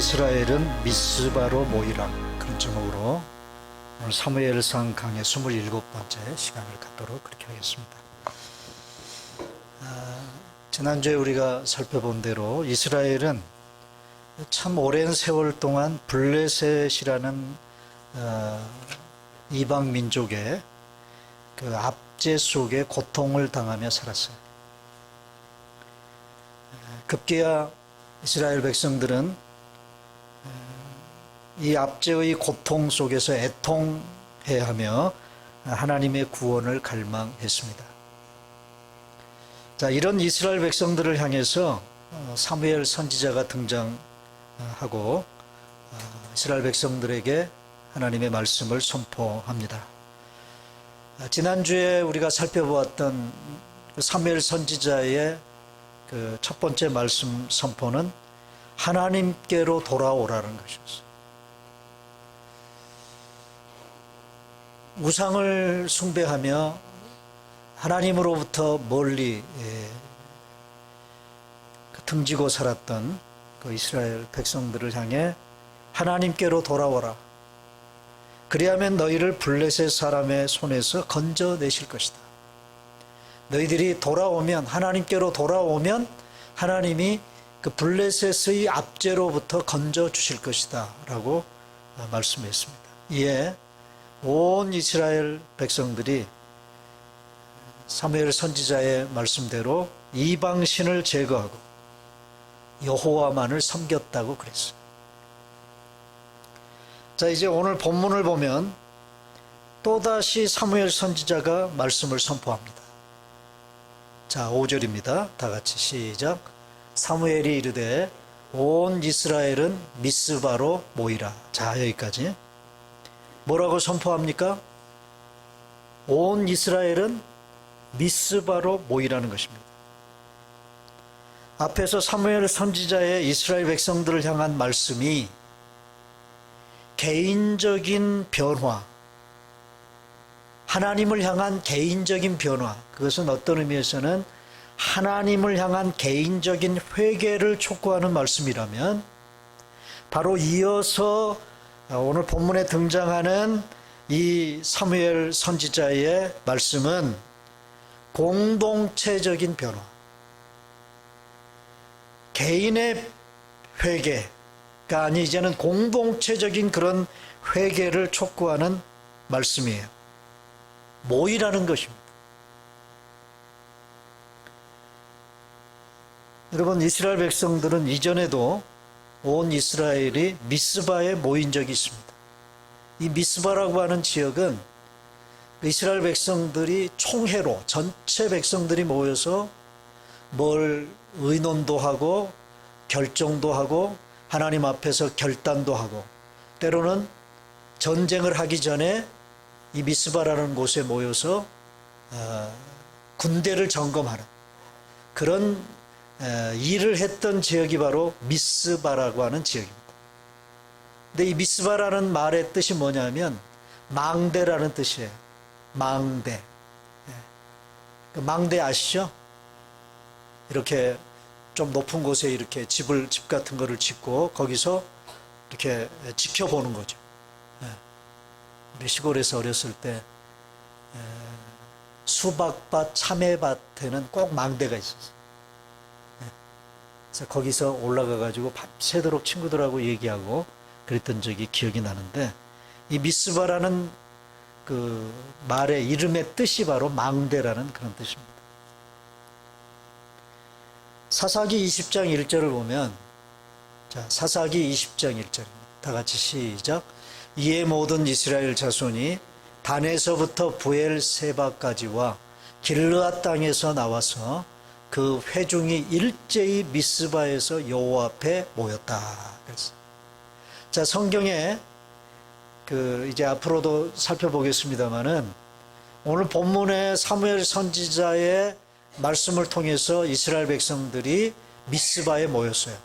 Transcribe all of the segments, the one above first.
이스라엘은 미스바로 모이라, 그런 제목으로 오늘 사무엘상 강의 27번째 시간을 갖도록 그렇게 하겠습니다. 지난주에 우리가 살펴본 대로 이스라엘은 참 오랜 세월 동안 블레셋이라는 이방 민족의 그 압제 속에 고통을 당하며 살았어요. 급기야 이스라엘 백성들은 이 압제의 고통 속에서 애통해야 하며 하나님의 구원을 갈망했습니다. 자, 이런 이스라엘 백성들을 향해서 사무엘 선지자가 등장하고 이스라엘 백성들에게 하나님의 말씀을 선포합니다. 지난주에 우리가 살펴보았던 사무엘 선지자의 그 첫 번째 말씀 선포는 하나님께로 돌아오라는 것이었어요. 우상을 숭배하며 하나님으로부터 멀리 등지고 살았던 그 이스라엘 백성들을 향해 하나님께로 돌아오라. 그리하면 너희를 블레셋 사람의 손에서 건져내실 것이다. 너희들이 돌아오면, 하나님께로 돌아오면 하나님이 그 블레셋의 압제로부터 건져주실 것이다 라고 말씀했습니다. 이에 온 이스라엘 백성들이 사무엘 선지자의 말씀대로 이방신을 제거하고 여호와만을 섬겼다고 그랬어요. 자, 이제 오늘 본문을 보면 또다시 사무엘 선지자가 말씀을 선포합니다. 자, 5절입니다. 다 같이 시작. 사무엘이 이르되 온 이스라엘은 미스바로 모이라. 자, 여기까지. 뭐라고 선포합니까? 온 이스라엘은 미스바로 모이라는 것입니다. 앞에서 사무엘 선지자의 이스라엘 백성들을 향한 말씀이 개인적인 변화, 하나님을 향한 개인적인 변화, 그것은 어떤 의미에서는 하나님을 향한 개인적인 회개를 촉구하는 말씀이라면, 바로 이어서 오늘 본문에 등장하는 이 사무엘 선지자의 말씀은 공동체적인 변화, 개인의 회개가 아니 이제는 공동체적인 그런 회개를 촉구하는 말씀이에요. 모이라는 것입니다. 여러분, 이스라엘 백성들은 이전에도 온 이스라엘이 미스바에 모인 적이 있습니다. 이 미스바라고 하는 지역은 이스라엘 백성들이 총회로, 전체 백성들이 모여서 뭘 의논도 하고 결정도 하고 하나님 앞에서 결단도 하고, 때로는 전쟁을 하기 전에 이 미스바라는 곳에 모여서 군대를 점검하는 그런 일을 했던 지역이 바로 미스바라고 하는 지역입니다. 근데 이 미스바라는 말의 뜻이 뭐냐면 망대라는 뜻이에요. 망대. 그 망대 아시죠? 이렇게 좀 높은 곳에 이렇게 집 같은 거를 짓고 거기서 이렇게 지켜보는 거죠. 우리 시골에서 어렸을 때 수박밭, 참외밭에는 꼭 망대가 있었어요. 그래서 거기서 올라가 가지고 밤새도록 친구들하고 얘기하고 그랬던 적이 기억이 나는데, 이 미스바라는 그 말의 이름의 뜻이 바로 망대라는 그런 뜻입니다. 사사기 20장 1절을 보면, 자, 사사기 20장 1절입니다. 다 같이 시작. 이에 모든 이스라엘 자손이 단에서부터 부엘세바까지와 길르앗 땅에서 나와서 그 회중이 일제히 미스바에서 여호와 앞에 모였다. 그랬어요. 자, 성경에 이제 앞으로도 살펴보겠습니다만은 오늘 본문의 사무엘 선지자의 말씀을 통해서 이스라엘 백성들이 미스바에 모였어요.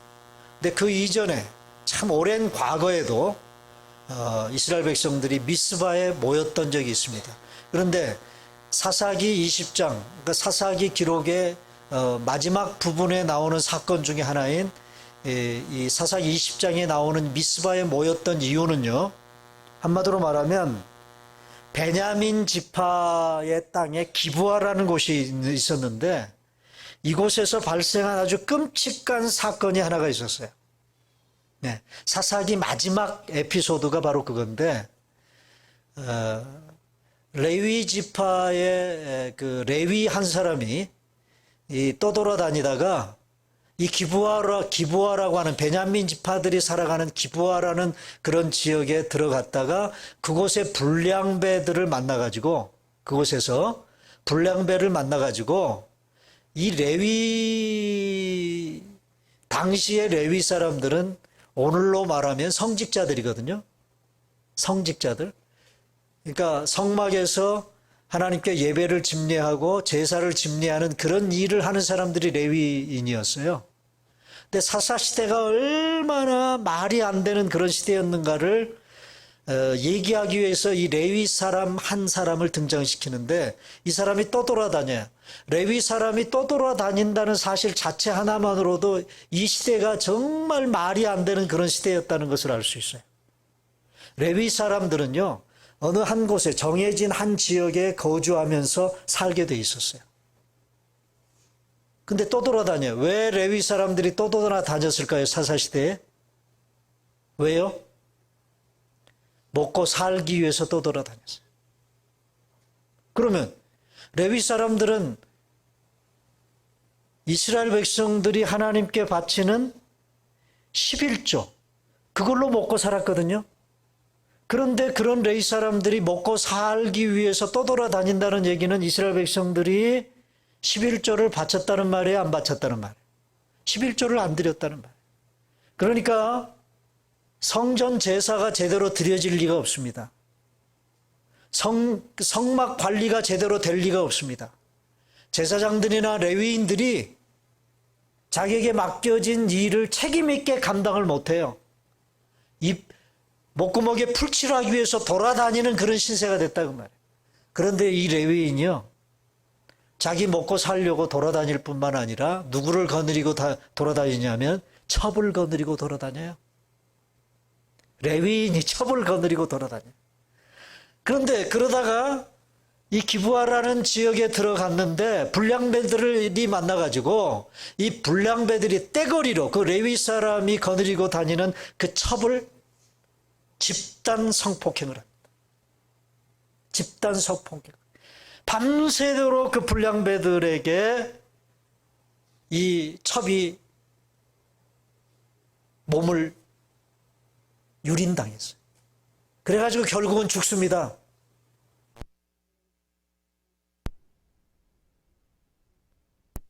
근데 그 이전에 참 오랜 과거에도 이스라엘 백성들이 미스바에 모였던 적이 있습니다. 그런데 사사기 20장, 그러니까 사사기 기록의 마지막 부분에 나오는 사건 중에 하나인 이 사사기 20장에 나오는 미스바에 모였던 이유는요, 한마디로 말하면 베냐민 지파의 땅에 기브아라는 곳이 있었는데 이곳에서 발생한 아주 끔찍한 사건이 하나가 있었어요. 네, 사사기 마지막 에피소드가 바로 그건데, 레위 지파의 그 레위 한 사람이 떠돌아다니다가 이 기브아라고 하는 베냐민 지파들이 살아가는 기브아라는 그런 지역에 들어갔다가 그곳에 불량배들을 만나가지고, 그곳에서 불량배를 만나가지고 이 당시의 레위 사람들은 오늘로 말하면 성직자들이거든요. 성직자들. 그러니까 성막에서 하나님께 예배를 집례하고 제사를 집례하는 그런 일을 하는 사람들이 레위인이었어요. 근데 사사시대가 얼마나 말이 안 되는 그런 시대였는가를 얘기하기 위해서 이 레위 사람 한 사람을 등장시키는데, 이 사람이 떠돌아다녀요. 레위 사람이 떠돌아다닌다는 사실 자체 하나만으로도 이 시대가 정말 말이 안 되는 그런 시대였다는 것을 알 수 있어요. 레위 사람들은요, 어느 한 곳에 정해진 한 지역에 거주하면서 살게 돼 있었어요. 근데 떠돌아다녀요. 왜 레위 사람들이 떠돌아다녔을까요? 사사시대에? 왜요? 먹고 살기 위해서 떠돌아다녔어요. 그러면 레위 사람들은 이스라엘 백성들이 하나님께 바치는 11조, 그걸로 먹고 살았거든요. 그런데 그런 레위 사람들이 먹고 살기 위해서 떠돌아다닌다는 얘기는 이스라엘 백성들이 11조를 바쳤다는 말이에요, 안 바쳤다는 말이에요? 11조를 안 드렸다는 말이에요. 그러니까 성전 제사가 제대로 드려질 리가 없습니다. 성막 관리가 제대로 될 리가 없습니다. 제사장들이나 레위인들이 자기에게 맡겨진 일을 책임 있게 감당을 못해요. 이 목구멍에 풀칠하기 위해서 돌아다니는 그런 신세가 됐다고 말이에요. 그런데 이 레위인이요, 자기 먹고 살려고 돌아다닐 뿐만 아니라 누구를 거느리고 돌아다니냐면 첩을 거느리고 돌아다녀요. 레위인이 첩을 거느리고 돌아다녀요. 그런데 그러다가 이 기브아라는 지역에 들어갔는데 불량배들이 만나가지고 이 불량배들이 떼거리로 그 레위 사람이 거느리고 다니는 그 첩을 집단 성폭행을 합니다. 집단 성폭행. 밤새도록 그 불량배들에게 이 첩이 몸을 유린당했어요. 그래가지고 결국은 죽습니다.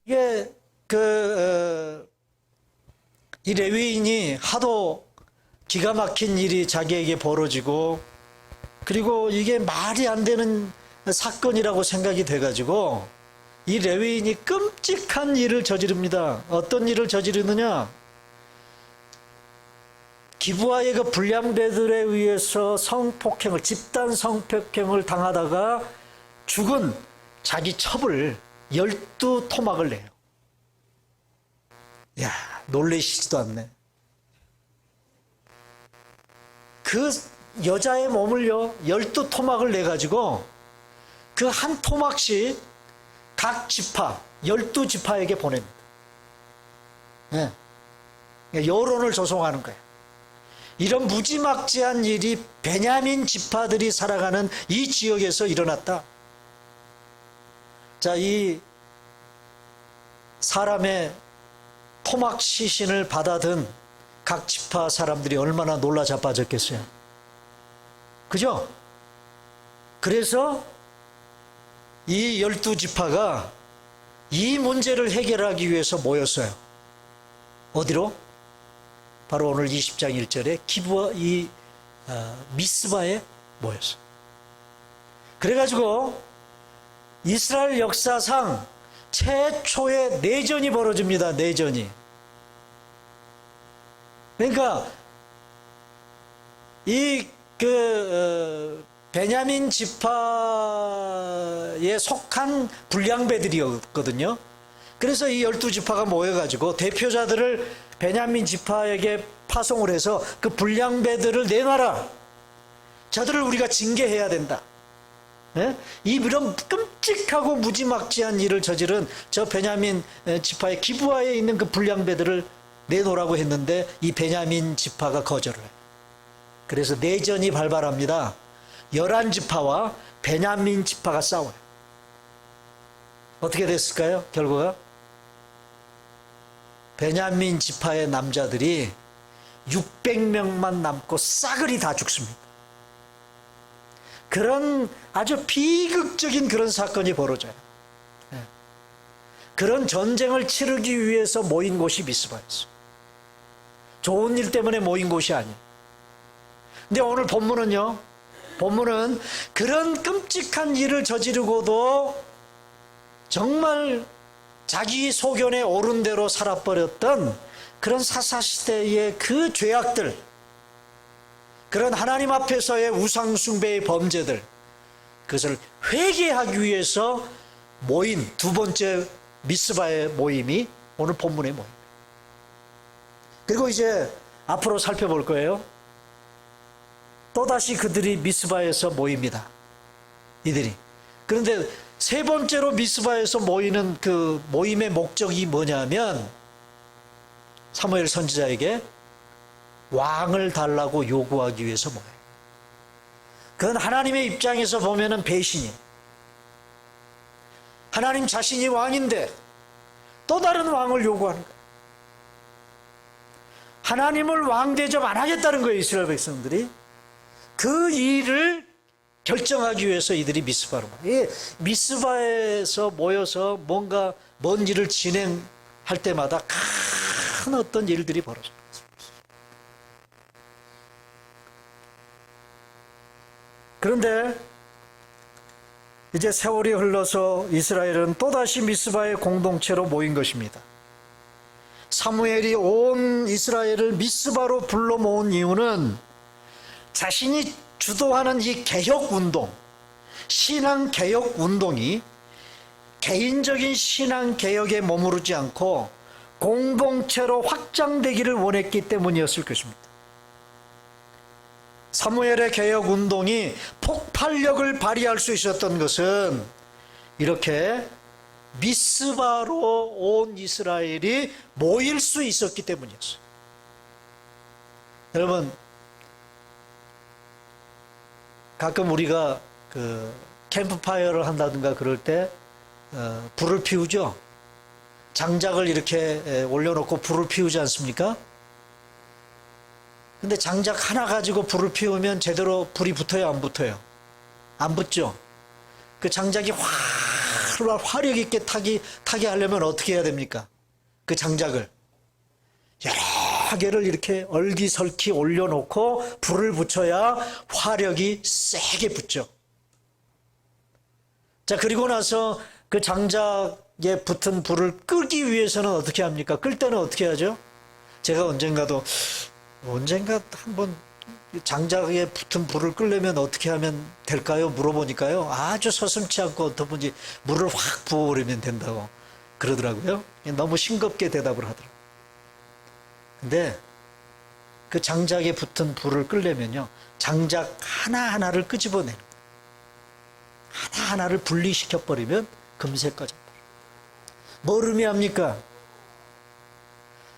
이게 이 레위인이 하도 기가 막힌 일이 자기에게 벌어지고, 그리고 이게 말이 안 되는 사건이라고 생각이 돼가지고 이 레위인이 끔찍한 일을 저지릅니다. 어떤 일을 저지르느냐? 기브아의 그 불량배들에 의해서 집단 성폭행을 당하다가 죽은 자기 첩을 12토막을 내요. 야, 놀라시지도 않네. 그 여자의 몸을요, 12토막을 내가지고 그 한 토막씩 각 지파, 12지파에게 보냅니다. 네. 여론을 조성하는 거예요. 이런 무지막지한 일이 베냐민 지파들이 살아가는 이 지역에서 일어났다. 자, 이 사람의 토막 시신을 받아든 각 지파 사람들이 얼마나 놀라 자빠졌겠어요. 그죠? 그래서 이 12지파가 이 문제를 해결하기 위해서 모였어요. 어디로? 바로 오늘 20장 1절에 기브아 미스바에 모였어요. 그래가지고 이스라엘 역사상 최초의 내전이 벌어집니다. 내전이. 그러니까 베냐민 지파에 속한 불량배들이었거든요. 그래서 이 12지파가 모여가지고 대표자들을 베냐민 지파에게 파송을 해서 그 불량배들을 내놔라. 저들을 우리가 징계해야 된다. 예? 이런 끔찍하고 무지막지한 일을 저지른 저 베냐민 지파의 기브아에 있는 그 불량배들을 내놓으라고 했는데 이 베냐민 지파가 거절을 해요. 그래서 내전이 발발합니다. 11지파와 베냐민 지파가 싸워요. 어떻게 됐을까요? 결과가? 베냐민 지파의 남자들이 600명만 남고 싸그리 다 죽습니다. 그런 아주 비극적인 그런 사건이 벌어져요. 그런 전쟁을 치르기 위해서 모인 곳이 미스바였어요. 좋은 일 때문에 모인 곳이 아니에요. 근데 오늘 본문은요, 본문은 그런 끔찍한 일을 저지르고도 정말 자기 소견에 옳은 대로 살아버렸던 그런 사사시대의 그 죄악들, 그런 하나님 앞에서의 우상숭배의 범죄들, 그것을 회개하기 위해서 모인 두 번째 미스바의 모임이 오늘 본문의 모임. 그리고 이제 앞으로 살펴볼 거예요. 또다시 그들이 미스바에서 모입니다. 이들이. 그런데 세 번째로 미스바에서 모이는 그 모임의 목적이 뭐냐면 사무엘 선지자에게 왕을 달라고 요구하기 위해서 모여요. 그건 하나님의 입장에서 보면은 배신이에요. 하나님 자신이 왕인데 또 다른 왕을 요구하는 거예요. 하나님을 왕 대접 안 하겠다는 거예요, 이스라엘 백성들이. 그 일을 결정하기 위해서 이들이 미스바로 모여요. 미스바에서 모여서 뭔가 먼 일을 진행할 때마다 큰 어떤 일들이 벌어져요. 그런데 이제 세월이 흘러서 이스라엘은 또다시 미스바의 공동체로 모인 것입니다. 사무엘이 온 이스라엘을 미스바로 불러 모은 이유는 자신이 주도하는 이 개혁운동, 신앙개혁운동이 개인적인 신앙개혁에 머무르지 않고 공동체로 확장되기를 원했기 때문이었을 것입니다. 사무엘의 개혁운동이 폭발력을 발휘할 수 있었던 것은 이렇게 미스바로 온 이스라엘이 모일 수 있었기 때문이었어요. 여러분, 가끔 우리가 그 캠프파이어를 한다든가 그럴 때 불을 피우죠. 장작을 이렇게 올려놓고 불을 피우지 않습니까? 근데 장작 하나 가지고 불을 피우면 제대로 불이 붙어요, 안 붙어요? 안 붙죠. 그 장작이 화력 있게 타게 하려면 어떻게 해야 됩니까? 그 장작을 여러 개를 이렇게 얼기설키 올려놓고 불을 붙여야 화력이 세게 붙죠. 자, 그리고 나서 그 장작에 붙은 불을 끄기 위해서는 어떻게 합니까? 끌 때는 어떻게 하죠? 제가 언젠가 한번 장작에 붙은 불을 끌려면 어떻게 하면 될까요? 물어보니까요, 아주 서슴지 않고 어떤 분이 물을 확 부어버리면 된다고 그러더라고요. 너무 싱겁게 대답을 하더라고요. 근데 그 장작에 붙은 불을 끌려면요, 장작 하나하나를 끄집어내는 거예요. 하나하나를 분리시켜버리면 금세 꺼져버려요. 뭘 의미합니까?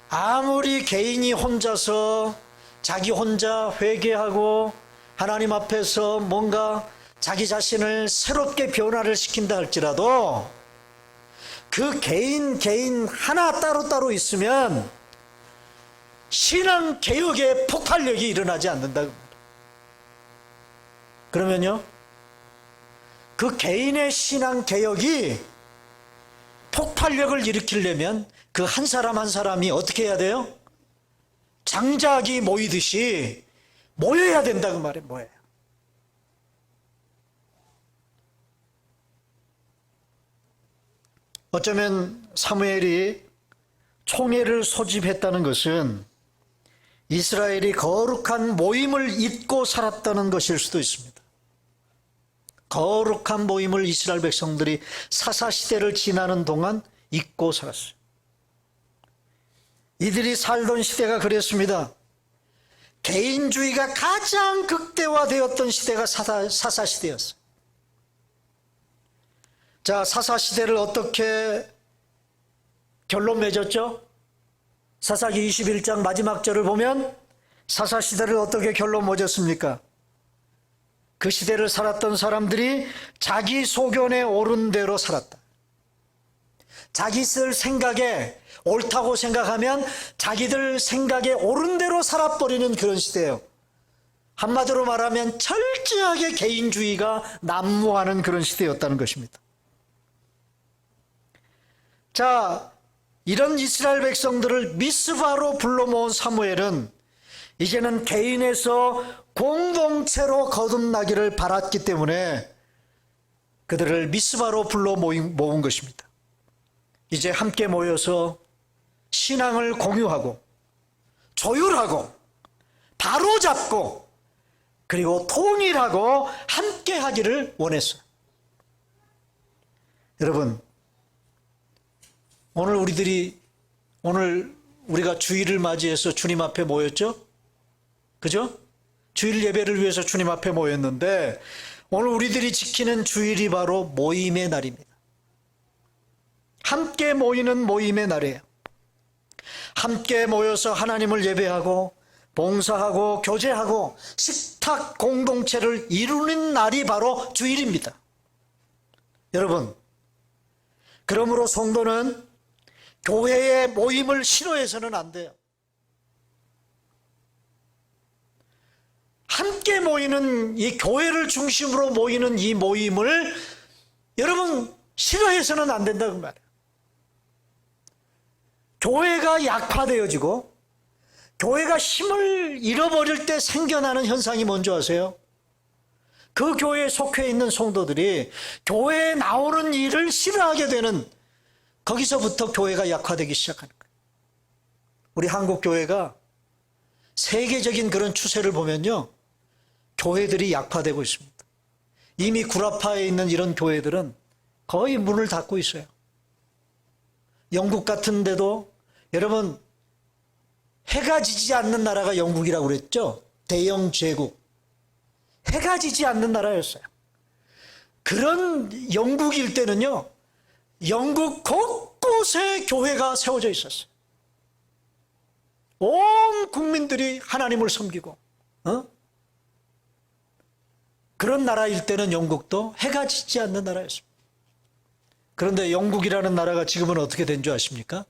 아무리 개인이 혼자서 자기 혼자 회개하고 하나님 앞에서 뭔가 자기 자신을 새롭게 변화를 시킨다 할지라도 그 개인 하나 따로따로 있으면 신앙 개혁의 폭발력이 일어나지 않는다. 그러면요, 그 개인의 신앙 개혁이 폭발력을 일으키려면 그 한 사람 한 사람이 어떻게 해야 돼요? 장작이 모이듯이 모여야 된다, 그 말이에요. 뭐예요? 어쩌면 사무엘이 총회를 소집했다는 것은 이스라엘이 거룩한 모임을 잊고 살았다는 것일 수도 있습니다. 거룩한 모임을 이스라엘 백성들이 사사시대를 지나는 동안 잊고 살았어요. 이들이 살던 시대가 그랬습니다. 개인주의가 가장 극대화되었던 시대가 사사시대였어요. 자, 사사시대를 어떻게 결론 맺었죠? 사사기 21장 마지막 절을 보면 사사시대를 어떻게 결론 맺었습니까? 그 시대를 살았던 사람들이 자기 소견에 옳은 대로 살았다. 자기 쓸 생각에 옳다고 생각하면 자기들 생각에 옳은 대로 살아버리는 그런 시대예요. 한마디로 말하면 철저하게 개인주의가 난무하는 그런 시대였다는 것입니다. 자, 이런 이스라엘 백성들을 미스바로 불러 모은 사무엘은 이제는 개인에서 공동체로 거듭나기를 바랐기 때문에 그들을 미스바로 불러 모은 것입니다. 이제 함께 모여서 신앙을 공유하고 조율하고 바로잡고 그리고 통일하고 함께 하기를 원했어요. 여러분, 오늘 우리가 주일을 맞이해서 주님 앞에 모였죠? 그죠? 주일 예배를 위해서 주님 앞에 모였는데 오늘 우리들이 지키는 주일이 바로 모임의 날입니다. 함께 모이는 모임의 날이에요. 함께 모여서 하나님을 예배하고 봉사하고 교제하고 식탁 공동체를 이루는 날이 바로 주일입니다. 여러분, 그러므로 성도는 교회의 모임을 싫어해서는 안 돼요. 함께 모이는 이 교회를 중심으로 모이는 이 모임을 여러분 싫어해서는 안 된다고 말이에요. 교회가 약화되어지고 교회가 힘을 잃어버릴 때 생겨나는 현상이 뭔지 아세요? 그 교회에 속해 있는 성도들이 교회에 나오는 일을 싫어하게 되는, 거기서부터 교회가 약화되기 시작하는 거예요. 우리 한국 교회가 세계적인 그런 추세를 보면요, 교회들이 약화되고 있습니다. 이미 구라파에 있는 이런 교회들은 거의 문을 닫고 있어요. 영국 같은 데도 여러분 해가 지지 않는 나라가 영국이라고 그랬죠. 대영 제국, 해가 지지 않는 나라였어요. 그런 영국일 때는요, 영국 곳곳에 교회가 세워져 있었어요. 온 국민들이 하나님을 섬기고 그런 나라일 때는 영국도 해가 지지 않는 나라였습니다. 그런데 영국이라는 나라가 지금은 어떻게 된 줄 아십니까?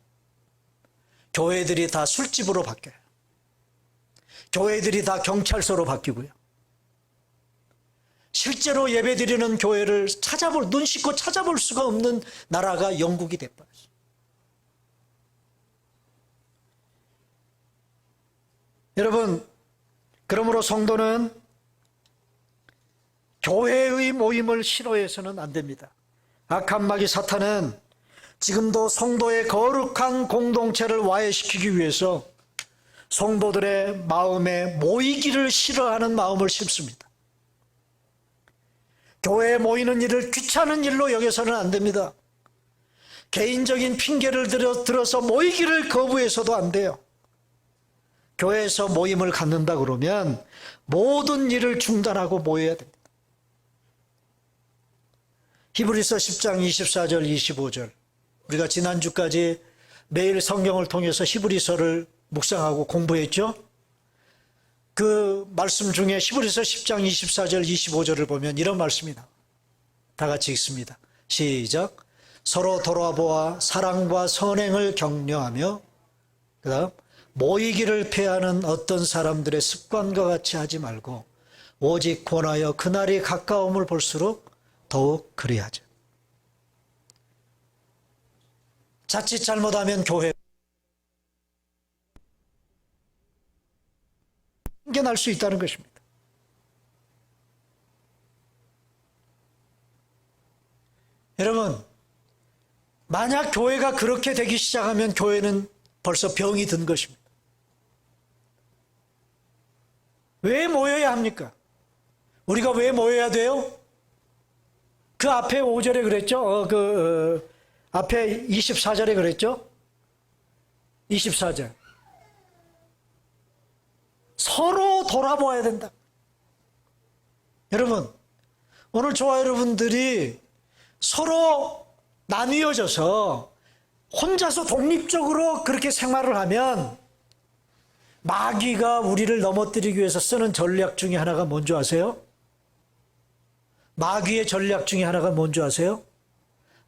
교회들이 다 술집으로 바뀌어요. 교회들이 다 경찰서로 바뀌고요. 실제로 예배드리는 교회를 눈 씻고 찾아볼 수가 없는 나라가 영국이 돼버렸어요. 여러분, 그러므로 성도는 교회의 모임을 싫어해서는 안 됩니다. 악한 마귀 사탄은 지금도 성도의 거룩한 공동체를 와해시키기 위해서 성도들의 마음에 모이기를 싫어하는 마음을 심습니다. 교회에 모이는 일을 귀찮은 일로 여겨서는 안 됩니다. 개인적인 핑계를 들어서 모이기를 거부해서도 안 돼요. 교회에서 모임을 갖는다 그러면 모든 일을 중단하고 모여야 됩니다. 히브리서 10장 24절 25절, 우리가 지난주까지 매일 성경을 통해서 히브리서를 묵상하고 공부했죠. 그 말씀 중에 히브리서 10장 24절 25절을 보면 이런 말씀이 나와요. 다 같이 읽습니다. 시작. 서로 돌아보아 사랑과 선행을 격려하며, 그 다음 모이기를 패하는 어떤 사람들의 습관과 같이 하지 말고 오직 권하여 그날이 가까움을 볼수록 더욱 그리하죠. 자칫 잘못하면 교회 생겨날 수 있다는 것입니다. 여러분, 만약 교회가 그렇게 되기 시작하면 교회는 벌써 병이 든 것입니다. 왜 모여야 합니까? 우리가 왜 모여야 돼요? 그 앞에 5절에 그랬죠? 앞에 24절에 그랬죠? 24절. 서로 돌아보아야 된다. 여러분, 오늘 저와 여러분들이 서로 나뉘어져서 혼자서 독립적으로 그렇게 생활을 하면 마귀가 우리를 넘어뜨리기 위해서 쓰는 전략 중에 하나가 뭔지 아세요? 마귀의 전략 중에 하나가 뭔지 아세요?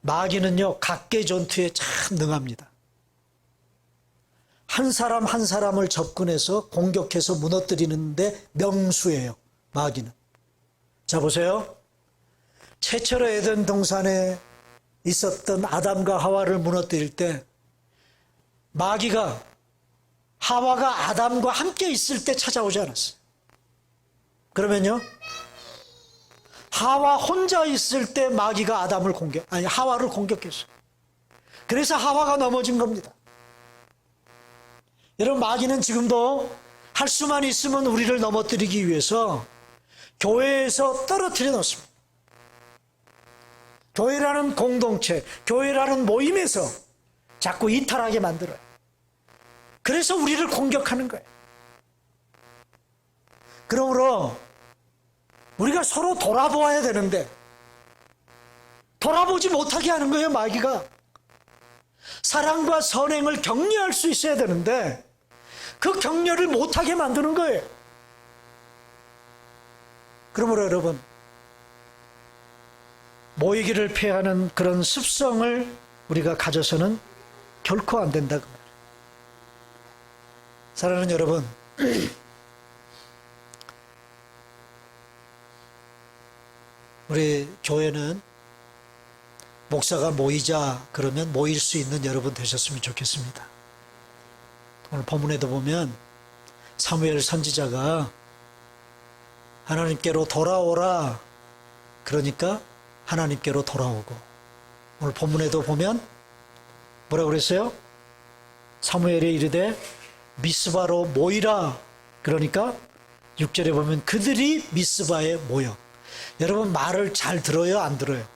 마귀는요, 각계 전투에 참 능합니다. 한 사람 한 사람을 접근해서 공격해서 무너뜨리는데 명수예요, 마귀는. 자, 보세요. 최초로 에덴 동산에 있었던 아담과 하와를 무너뜨릴 때 마귀가 하와가 아담과 함께 있을 때 찾아오지 않았어요. 그러면요, 하와 혼자 있을 때 마귀가 하와를 공격했어요. 그래서 하와가 넘어진 겁니다. 여러분, 마귀는 지금도 할 수만 있으면 우리를 넘어뜨리기 위해서 교회에서 떨어뜨려 놓습니다. 교회라는 공동체, 교회라는 모임에서 자꾸 이탈하게 만들어요. 그래서 우리를 공격하는 거예요. 그러므로 우리가 서로 돌아보아야 되는데 돌아보지 못하게 하는 거예요, 마귀가. 사랑과 선행을 격려할 수 있어야 되는데 그 격려를 못하게 만드는 거예요. 그러므로 여러분, 모이기를 피하는 그런 습성을 우리가 가져서는 결코 안 된다 그 말이에요. 사랑하는 여러분, 우리 교회는 목사가 모이자 그러면 모일 수 있는 여러분 되셨으면 좋겠습니다. 오늘 본문에도 보면 사무엘 선지자가 하나님께로 돌아오라 그러니까 하나님께로 돌아오고, 오늘 본문에도 보면 뭐라고 그랬어요? 사무엘이 이르되 미스바로 모이라 그러니까 6절에 보면 그들이 미스바에 모여. 여러분, 말을 잘 들어요, 안 들어요?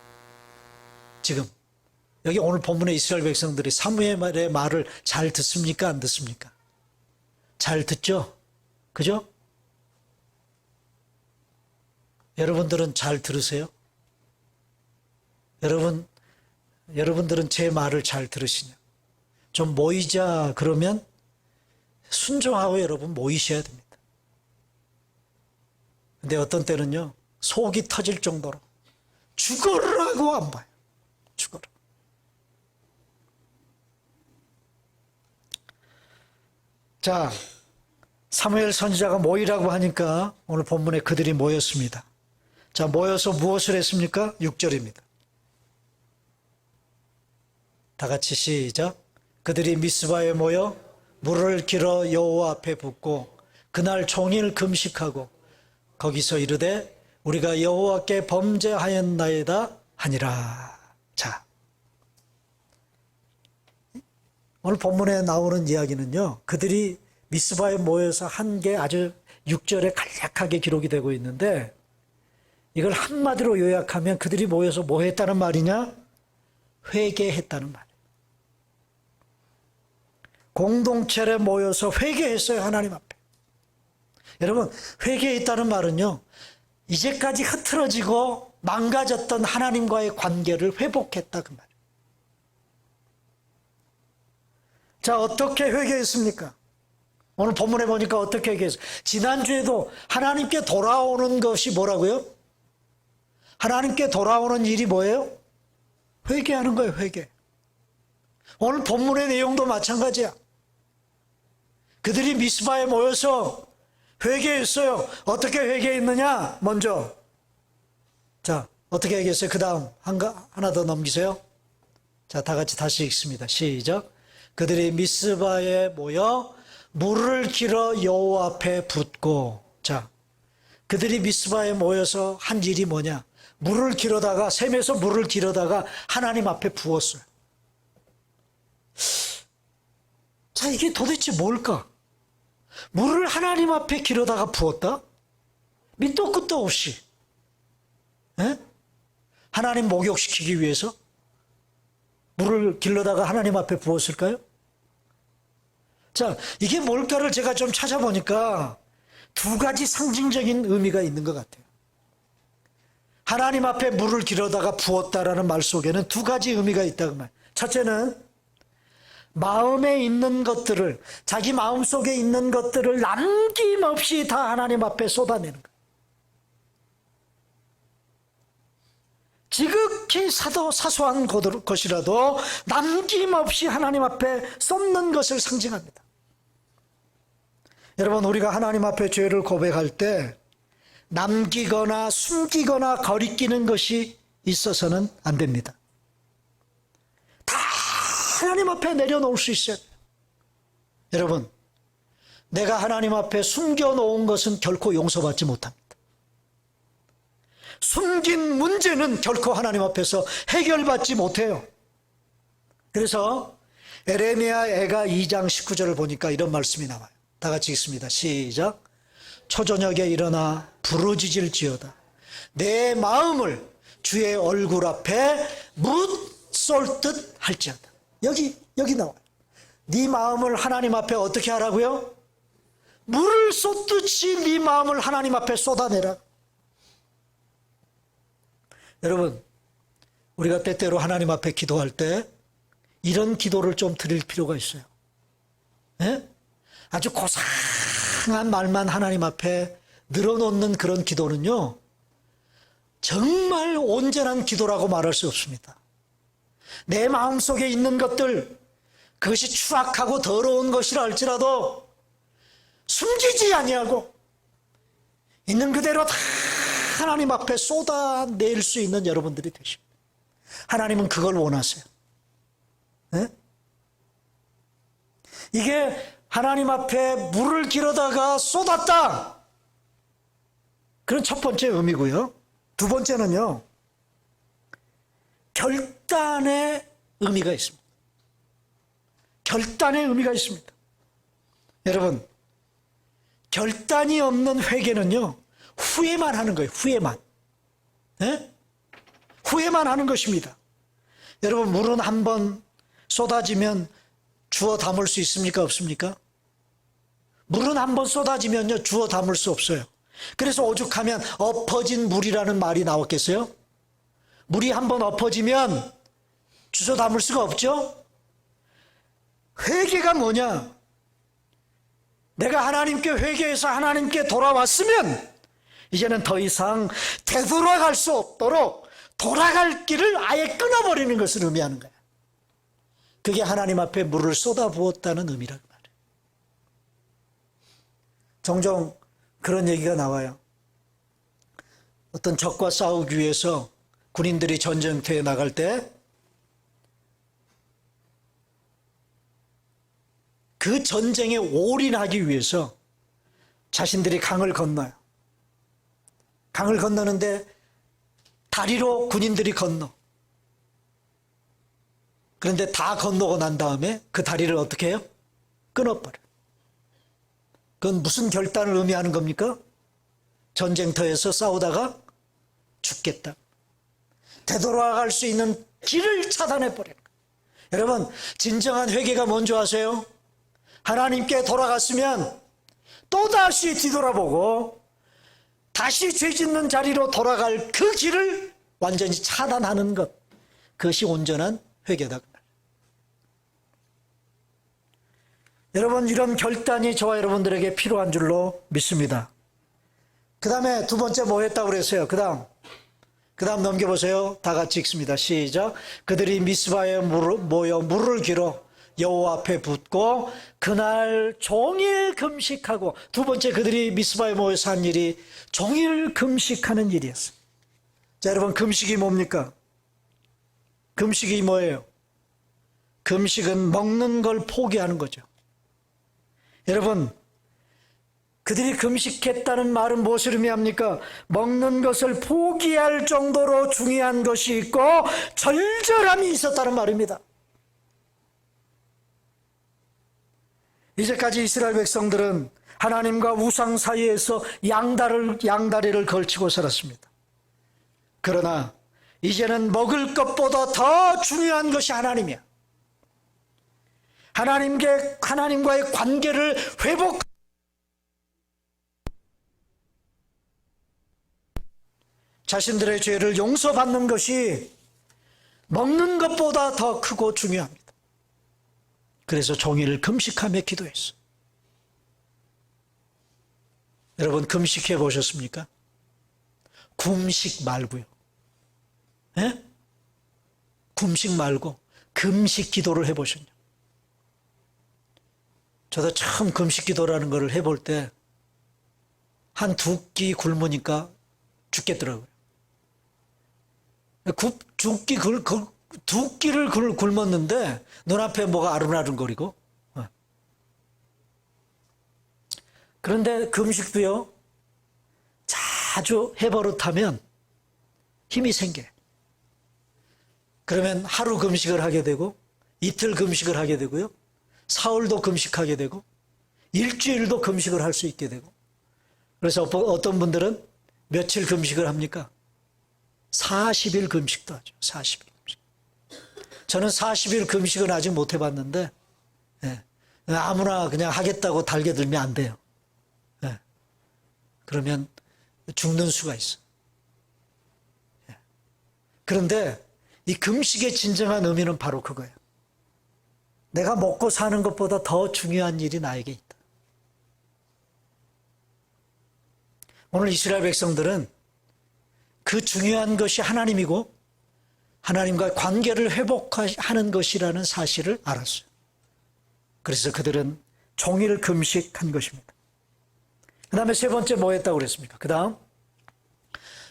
지금 여기 오늘 본문의 이스라엘 백성들이 사무엘의 말을 잘 듣습니까, 안 듣습니까? 잘 듣죠? 그죠? 여러분들은 잘 들으세요? 여러분들은 제 말을 잘 들으시냐? 좀 모이자 그러면 순종하고 여러분 모이셔야 됩니다. 근데 어떤 때는요, 속이 터질 정도로 죽어라고 안 봐요. 죽어라. 자, 사무엘 선지자가 모이라고 하니까 오늘 본문에 그들이 모였습니다. 자, 모여서 무엇을 했습니까? 6절입니다. 다 같이 시작. 그들이 미스바에 모여 물을 길어 여호와 앞에 붓고 그날 종일 금식하고 거기서 이르되 우리가 여호와께 범죄하였나이다 하니라. 자, 오늘 본문에 나오는 이야기는요, 그들이 미스바에 모여서 한 게 아주 6절에 간략하게 기록이 되고 있는데, 이걸 한마디로 요약하면 그들이 모여서 뭐 했다는 말이냐? 회개했다는 말이에요. 공동체에 모여서 회개했어요, 하나님 앞에. 여러분, 회개했다는 말은요, 이제까지 흐트러지고 망가졌던 하나님과의 관계를 회복했다 그 말이에요. 자, 어떻게 회개했습니까? 오늘 본문에 보니까 어떻게 회개했어요? 지난주에도 하나님께 돌아오는 것이 뭐라고요? 하나님께 돌아오는 일이 뭐예요? 회개하는 거예요, 회개. 오늘 본문의 내용도 마찬가지야. 그들이 미스바에 모여서 회개했어요. 어떻게 회개했느냐? 먼저, 자, 어떻게 회개했어요? 그 다음 하나 더 넘기세요. 자, 다 같이 다시 읽습니다. 시작. 그들이 미스바에 모여 물을 길어 여호와 앞에 붓고. 자, 그들이 미스바에 모여서 한 일이 뭐냐? 물을 길어다가, 샘에서 물을 길어다가 하나님 앞에 부었어요. 자, 이게 도대체 뭘까? 물을 하나님 앞에 길어다가 부었다? 밑도 끝도 없이. 에? 하나님 목욕시키기 위해서 물을 길러다가 하나님 앞에 부었을까요? 자, 이게 뭘까를 제가 좀 찾아보니까 두 가지 상징적인 의미가 있는 것 같아요. 하나님 앞에 물을 기르다가 부었다라는 말 속에는 두 가지 의미가 있다고 말해요. 첫째는 마음에 있는 것들을, 자기 마음속에 있는 것들을 남김없이 다 하나님 앞에 쏟아내는 거예요. 지극히 사소한 것이라도 남김없이 하나님 앞에 쏟는 것을 상징합니다. 여러분, 우리가 하나님 앞에 죄를 고백할 때 남기거나 숨기거나 거리끼는 것이 있어서는 안 됩니다. 다 하나님 앞에 내려놓을 수 있어요. 여러분, 내가 하나님 앞에 숨겨놓은 것은 결코 용서받지 못합니다. 숨긴 문제는 결코 하나님 앞에서 해결받지 못해요. 그래서 에레미야 애가 2장 19절을 보니까 이런 말씀이 나와요. 다 같이 읽습니다. 시작. 초저녁에 일어나 부르짖을지어다. 내 마음을 주의 얼굴 앞에 묻 쏠듯 할지어다. 여기 나와요. 네 마음을 하나님 앞에 어떻게 하라고요? 물을 쏟듯이 네 마음을 하나님 앞에 쏟아내라. 여러분, 우리가 때때로 하나님 앞에 기도할 때 이런 기도를 좀 드릴 필요가 있어요. 네? 아주 고상한 말만 하나님 앞에 늘어놓는 그런 기도는요, 정말 온전한 기도라고 말할 수 없습니다. 내 마음속에 있는 것들, 그것이 추악하고 더러운 것이라 할지라도 숨기지 아니하고 있는 그대로 다 하나님 앞에 쏟아낼 수 있는 여러분들이 되십니다. 하나님은 그걸 원하세요. 네? 이게 하나님 앞에 물을 기르다가 쏟았다, 그런 첫 번째 의미고요. 두 번째는요, 결단의 의미가 있습니다. 결단의 의미가 있습니다. 여러분, 결단이 없는 회개는요, 후회만 하는 거예요. 후회만. 네? 후회만 하는 것입니다. 여러분, 물은 한 번 쏟아지면 주워 담을 수 있습니까? 없습니까? 물은 한 번 쏟아지면요, 주워 담을 수 없어요. 그래서 오죽하면 엎어진 물이라는 말이 나왔겠어요? 물이 한 번 엎어지면 주워 담을 수가 없죠? 회개가 뭐냐? 내가 하나님께 회개해서 하나님께 돌아왔으면 이제는 더 이상 되돌아갈 수 없도록 돌아갈 길을 아예 끊어버리는 것을 의미하는 거야. 그게 하나님 앞에 물을 쏟아부었다는 의미라고 말해요. 종종 그런 얘기가 나와요. 어떤 적과 싸우기 위해서 군인들이 전쟁터에 나갈 때 그 전쟁에 올인하기 위해서 자신들이 강을 건너요. 강을 건너는데 다리로 군인들이 건너. 그런데 다 건너고 난 다음에 그 다리를 어떻게 해요? 끊어버려요. 그건 무슨 결단을 의미하는 겁니까? 전쟁터에서 싸우다가 죽겠다. 되돌아갈 수 있는 길을 차단해버리는 거예요. 여러분, 진정한 회개가 뭔지 아세요? 하나님께 돌아갔으면 또다시 뒤돌아보고 다시 죄 짓는 자리로 돌아갈 그 길을 완전히 차단하는 것, 그것이 온전한 회개다. 여러분, 이런 결단이 저와 여러분들에게 필요한 줄로 믿습니다. 그 다음에 두 번째 뭐 했다고 그랬어요? 그 다음 넘겨보세요. 다 같이 읽습니다. 시작. 그들이 미스바에 모여 물을 길어 여호와 앞에 붓고 그날 종일 금식하고, 두 번째 그들이 미스바에 모여서 한 일이 종일 금식하는 일이었어요. 자, 여러분, 금식이 뭡니까? 금식이 뭐예요? 금식은 먹는 걸 포기하는 거죠. 여러분, 그들이 금식했다는 말은 무엇을 의미합니까? 먹는 것을 포기할 정도로 중요한 것이 있고 절절함이 있었다는 말입니다. 이제까지 이스라엘 백성들은 하나님과 우상 사이에서 양다리를 걸치고 살았습니다. 그러나 이제는 먹을 것보다 더 중요한 것이 하나님이야. 하나님과의 관계를 자신들의 죄를 용서받는 것이 먹는 것보다 더 크고 중요합니다. 그래서 종일 금식하며 기도했어. 여러분 금식해 보셨습니까? 금식 말고요. 예? 금식 말고 금식 기도를 해보셨냐? 저도 처음 금식 기도라는 것을 해볼 때 한 두 끼 굶으니까 죽겠더라고요. 두 끼를 굶었는데 눈앞에 뭐가 아른아른거리고. 그런데 금식도요, 자주 해버릇하면 힘이 생겨요. 그러면 하루 금식을 하게 되고, 이틀 금식을 하게 되고요, 사흘도 금식하게 되고, 일주일도 금식을 할 수 있게 되고. 그래서 어떤 분들은 며칠 금식을 합니까? 40일 금식도 하죠. 40일 금식. 저는 40일 금식은 아직 못 해봤는데, 예, 아무나 그냥 하겠다고 달겨들면 안 돼요. 예, 그러면 죽는 수가 있어. 예. 그런데 이 금식의 진정한 의미는 바로 그거예요. 내가 먹고 사는 것보다 더 중요한 일이 나에게 있다. 오늘 이스라엘 백성들은 그 중요한 것이 하나님이고 하나님과 관계를 회복하는 것이라는 사실을 알았어요. 그래서 그들은 종일 금식한 것입니다. 그 다음에 세 번째 뭐 했다고 그랬습니까? 그 다음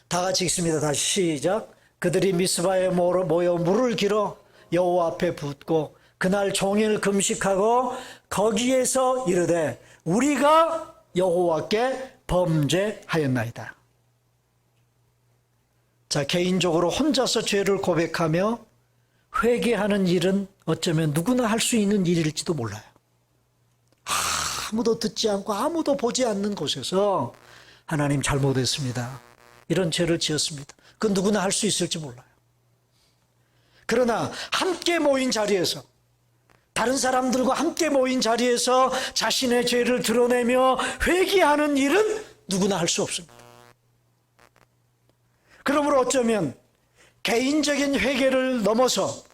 다 같이 읽습니다. 다시 시작. 그들이 미스바에 모여 물을 길어 여호와 앞에 붓고 그날 종일 금식하고 거기에서 이르되 우리가 여호와께 범죄하였나이다. 자, 개인적으로 혼자서 죄를 고백하며 회개하는 일은 어쩌면 누구나 할 수 있는 일일지도 몰라요. 아무도 듣지 않고 아무도 보지 않는 곳에서 하나님 잘못했습니다, 이런 죄를 지었습니다. 그건 누구나 할 수 있을지 몰라요. 그러나 함께 모인 자리에서, 다른 사람들과 함께 모인 자리에서 자신의 죄를 드러내며 회개하는 일은 누구나 할 수 없습니다. 그러므로 어쩌면 개인적인 회개를 넘어서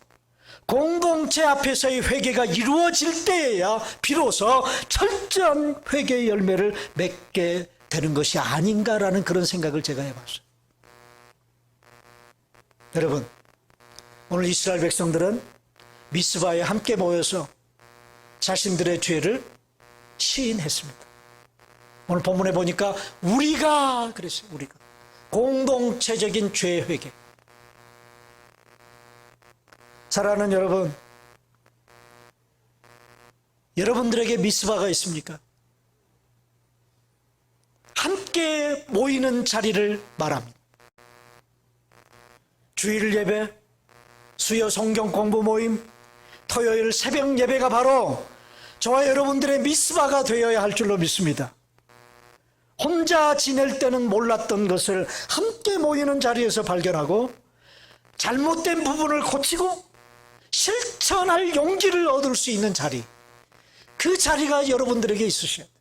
공동체 앞에서의 회개가 이루어질 때에야 비로소 철저한 회개의 열매를 맺게 되는 것이 아닌가라는 그런 생각을 제가 해봤어요. 여러분, 오늘 이스라엘 백성들은 미스바에 함께 모여서 자신들의 죄를 시인했습니다. 오늘 본문에 보니까 우리가 그랬어요. 우리가 공동체적인 죄 회개. 사랑하는 여러분, 여러분들에게 미스바가 있습니까? 함께 모이는 자리를 말합니다. 주일 예배, 수요 성경 공부 모임, 토요일 새벽 예배가 바로 저와 여러분들의 미스바가 되어야 할 줄로 믿습니다. 혼자 지낼 때는 몰랐던 것을 함께 모이는 자리에서 발견하고 잘못된 부분을 고치고 실천할 용기를 얻을 수 있는 자리, 그 자리가 여러분들에게 있으셔야 돼요.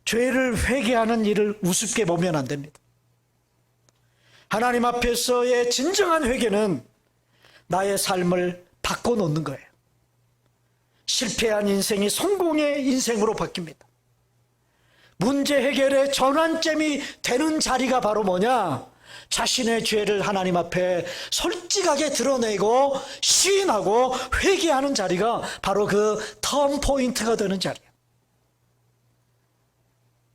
죄를 회개하는 일을 우습게 보면 안 됩니다. 하나님 앞에서의 진정한 회개는 나의 삶을 바꿔놓는 거예요. 실패한 인생이 성공의 인생으로 바뀝니다. 문제 해결의 전환점이 되는 자리가 바로 뭐냐? 자신의 죄를 하나님 앞에 솔직하게 드러내고 시인하고 회개하는 자리가 바로 그 턴 포인트가 되는 자리예요.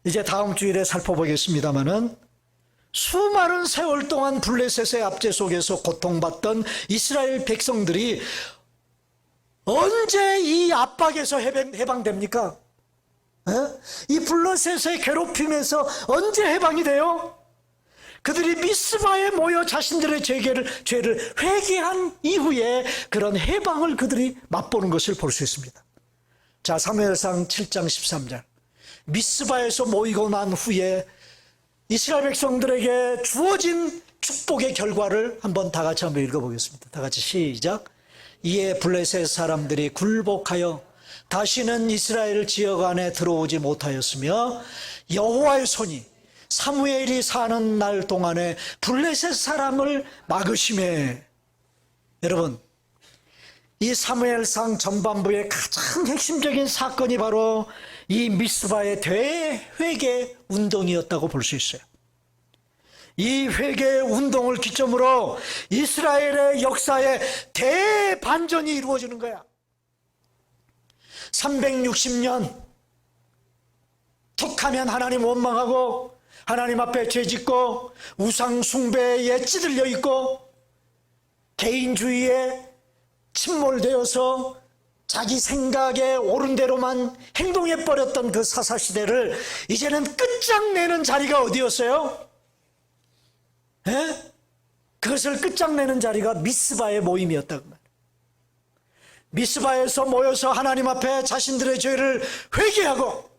이제 다음 주일에 살펴보겠습니다마는 수많은 세월 동안 블레셋의 압제 속에서 고통받던 이스라엘 백성들이 언제 이 압박에서 해방됩니까? 이 블레셋의 괴롭힘에서 언제 해방이 돼요? 그들이 미스바에 모여 자신들의 죄를 회개한 이후에 그런 해방을 그들이 맛보는 것을 볼 수 있습니다. 자, 사무엘상 7장 13절. 미스바에서 모이고 난 후에 이스라엘 백성들에게 주어진 축복의 결과를 한번 다 같이 한번 읽어보겠습니다. 다 같이 시작. 이에 블레셋 사람들이 굴복하여 다시는 이스라엘 지역 안에 들어오지 못하였으며 여호와의 손이 사무엘이 사는 날 동안에 블레셋 사람을 막으심에, 여러분, 이 사무엘상 전반부의 가장 핵심적인 사건이 바로 이 미스바의 대회개 운동이었다고 볼 수 있어요. 이 회개 운동을 기점으로 이스라엘의 역사에 대반전이 이루어지는 거야. 360년 툭하면 하나님 원망하고 하나님 앞에 죄짓고 우상 숭배에 찌들려 있고 개인주의에 침몰되어서 자기 생각에 옳은 대로만 행동해버렸던 그 사사시대를 이제는 끝장내는 자리가 어디였어요? 에? 그것을 끝장내는 자리가 미스바의 모임이었다고 말이에요. 미스바에서 모여서 하나님 앞에 자신들의 죄를 회개하고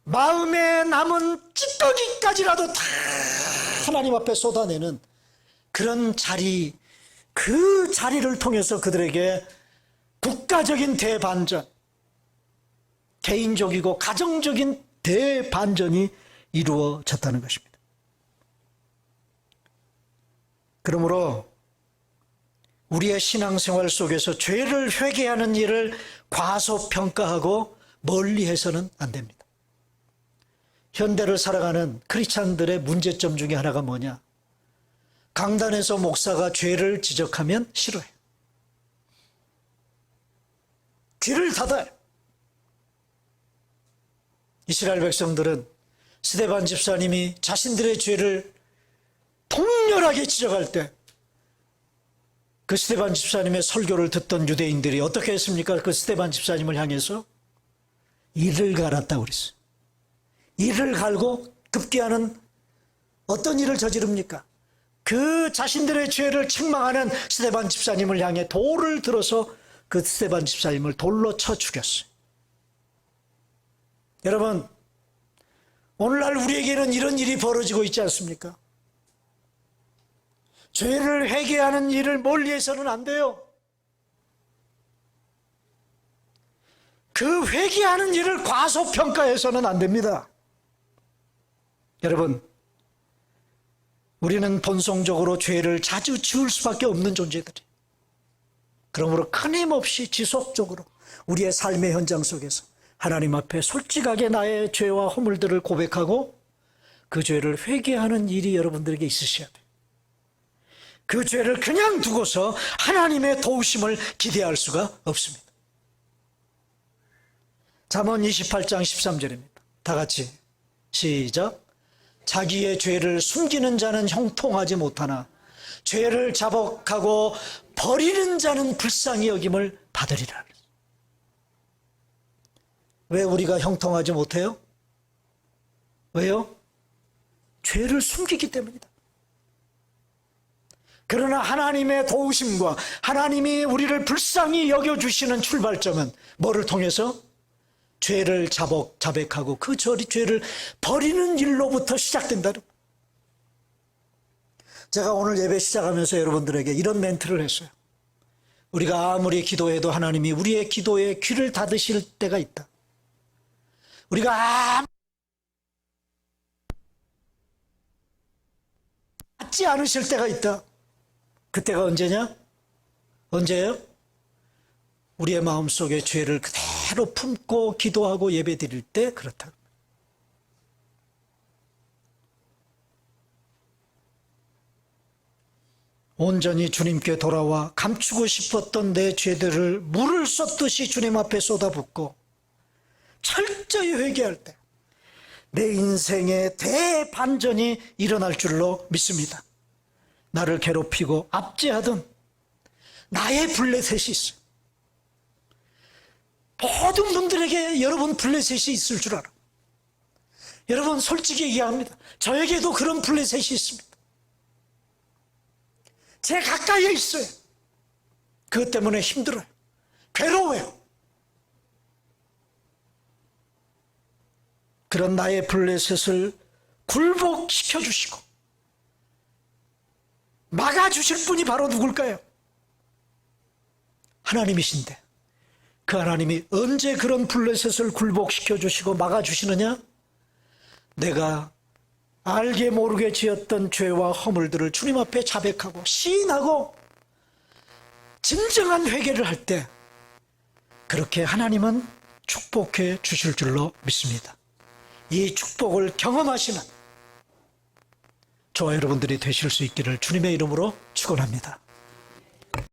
마음에 남은 찌꺼기까지라도 다 하나님 앞에 쏟아내는 그런 자리, 그 자리를 통해서 그들에게 국가적인 대반전, 개인적이고 가정적인 대반전이 이루어졌다는 것입니다. 그러므로 우리의 신앙생활 속에서 죄를 회개하는 일을 과소평가하고 멀리해서는 안 됩니다. 현대를 살아가는 크리스찬들의 문제점 중에 하나가 뭐냐? 강단에서 목사가 죄를 지적하면 싫어해요. 귀를 닫아요. 이스라엘 백성들은 스데반 집사님이 자신들의 죄를 통렬하게 지적할 때 그 스데반 집사님의 설교를 듣던 유대인들이 어떻게 했습니까? 그 스데반 집사님을 향해서 이를 갈았다고 그랬어요. 이를 갈고 급기야는 어떤 일을 저지릅니까? 그 자신들의 죄를 책망하는 스데반 집사님을 향해 돌을 들어서 그 스데반 집사님을 돌로 쳐 죽였어요. 여러분, 오늘날 우리에게는 이런 일이 벌어지고 있지 않습니까? 죄를 회개하는 일을 멀리해서는 안 돼요. 그 회개하는 일을 과소평가해서는 안 됩니다. 여러분, 우리는 본성적으로 죄를 자주 지을 수밖에 없는 존재들이에요. 그러므로 끊임없이 지속적으로 우리의 삶의 현장 속에서 하나님 앞에 솔직하게 나의 죄와 허물들을 고백하고 그 죄를 회개하는 일이 여러분들에게 있으셔야 돼요. 그 죄를 그냥 두고서 하나님의 도우심을 기대할 수가 없습니다. 잠언 28장 13절입니다. 다 같이 시작. 자기의 죄를 숨기는 자는 형통하지 못하나 죄를 자복하고 버리는 자는 불쌍히 여김을 받으리라. 왜 우리가 형통하지 못해요? 왜요? 죄를 숨기기 때문이다. 그러나 하나님의 도우심과 하나님이 우리를 불쌍히 여겨주시는 출발점은 뭐를 통해서? 죄를 자백하고 그 죄를 버리는 일로부터 시작된다는. 제가 오늘 예배 시작하면서 여러분들에게 이런 멘트를 했어요. 우리가 아무리 기도해도 하나님이 우리의 기도에 귀를 닫으실 때가 있다. 우리가 받지 않으실 때가 있다. 그때가 언제냐? 언제예요? 우리의 마음속에 죄를 그대로 품고 기도하고 예배 드릴 때 그렇다. 온전히 주님께 돌아와 감추고 싶었던 내 죄들을 물을 쏟듯이 주님 앞에 쏟아붓고 철저히 회개할 때 내 인생의 대반전이 일어날 줄로 믿습니다. 나를 괴롭히고 압제하던 나의 블레셋이 있어요. 모든 분들에게 여러분 블레셋이 있을 줄 알아. 여러분 솔직히 얘기합니다. 저에게도 그런 블레셋이 있습니다. 제 가까이에 있어요. 그것 때문에 힘들어요. 괴로워요. 그런 나의 블레셋을 굴복시켜 주시고 막아주실 분이 바로 누굴까요? 하나님이신데 그 하나님이 언제 그런 블레셋을 굴복시켜 주시고 막아주시느냐? 내가 알게 모르게 지었던 죄와 허물들을 주님 앞에 자백하고 시인하고 진정한 회개를 할 때 그렇게 하나님은 축복해 주실 줄로 믿습니다. 이 축복을 경험하시는 저와 여러분들이 되실 수 있기를 주님의 이름으로 축원합니다.